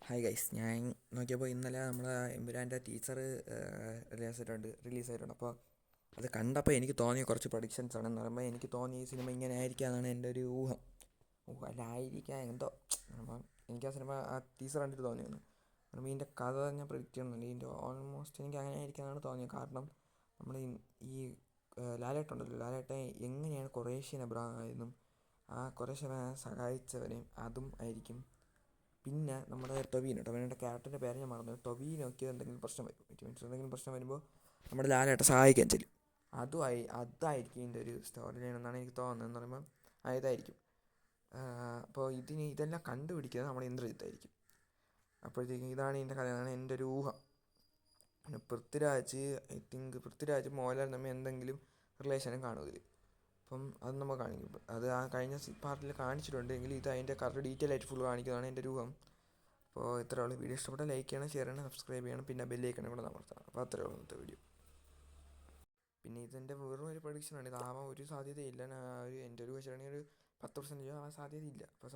Hi guys, ഞാൻ നോക്കിയപ്പോൾ ഇന്നലെ നമ്മളെ എമ്പുരാൻ്റെ ടീച്ചർ റിലീസായിട്ടുണ്ട്. അപ്പോൾ അത് കണ്ടപ്പോൾ എനിക്ക് തോന്നിയ കുറച്ച് പ്രഡിക്ഷൻസ് ആണെന്ന് പറയുമ്പോൾ എനിക്ക് തോന്നിയ ഈ സിനിമ ഇങ്ങനെ ആയിരിക്കാമെന്നാണ് എൻ്റെ ഒരു ഊഹം. അല്ല, ആയിരിക്കാം എന്തോ. അപ്പം എനിക്ക് ആ സിനിമ ആ ടീച്ചർ കണ്ടിട്ട് തോന്നിയത് പറയുമ്പോൾ ഇതിൻ്റെ കഥ ഞാൻ പ്രിഡിക്റ്റ് ചെയ്യുന്നുണ്ട്. ഇതിൻ്റെ ഓൾമോസ്റ്റ് എനിക്ക് അങ്ങനെ ആയിരിക്കാമെന്നാണ് തോന്നിയത്. കാരണം നമ്മൾ ഈ ലാലേട്ടുണ്ടല്ലോ, ലാലേട്ടൻ എങ്ങനെയാണ് കുറേശ്ശിനെ ആയതെന്നും ആ കുറേശ്ശിനെ സഹായിച്ചവനെയും അതും ആയിരിക്കും. പിന്നെ നമ്മുടെ ടൊവിനോയുടെ ക്യാരക്ടറിൻ്റെ പേര് ഞാൻ മറന്നു. ടൊവിനോയ്ക്ക് എന്തെങ്കിലും പ്രശ്നം വരും, എന്തെങ്കിലും പ്രശ്നം വരുമ്പോൾ നമ്മുടെ ലാലേട്ടൻ സഹായിക്കാൻ ചെല്ലും. അതായിരിക്കും ഇതിൻ്റെ ഒരു സ്റ്റോറി ലൈൻ എന്നാണ് എനിക്ക് തോന്നുന്നത്. എന്ന് പറയുമ്പോൾ ഇതായിരിക്കും. അപ്പോൾ ഇതെല്ലാം കണ്ടുപിടിക്കുന്നത് നമ്മുടെ ഇന്ദ്രജിത്തായിരിക്കും. അപ്പോഴത്തേക്കും ഇതാണ് ഇതിൻ്റെ കഥയാണ് എൻ്റെ ഒരു ഊഹം. പിന്നെ പൃഥ്വിരാജ് മോഹൻലാൽ തമ്മിൽ എന്തെങ്കിലും റിലേഷനും കാണും. അപ്പം അത് നമ്മൾ കാണിക്കും. അത് ആ കഴിഞ്ഞ പാർട്ടിൽ കാണിച്ചിട്ടുണ്ട്. എങ്കിൽ ഇത് അതിൻ്റെ കറക്റ്റ് ഡീറ്റെയിൽ ആയിട്ട് ഫുൾ കാണിക്കുന്നതാണ് എൻ്റെ രൂപം. അപ്പോൾ ഇത്രയേ ഉള്ളൂ. വീഡിയോ ഇഷ്ടപ്പെട്ടാൽ ലൈക്ക് ചെയ്യണം, ഷെയർ ചെയ്യണം, സബ്സ്ക്രൈബ് ചെയ്യണം, പിന്നെ ബെല്ലൈക്കൺ കൂടെ അമർത്തണം. അപ്പോൾ അത്രയേ ഉള്ളൂ ഇന്നത്തെ വീഡിയോ. പിന്നെ ഇതെൻ്റെ വെറും ഒരു പ്രഡിക്ഷനാണ്. ഇതാവാൻ ഒരു സാധ്യതയില്ല. എൻ്റെ ഒരു വെച്ചിട്ടാണെങ്കിൽ ഒരു 10% ആവാൻ സാധ്യതയില്ല. അപ്പോൾ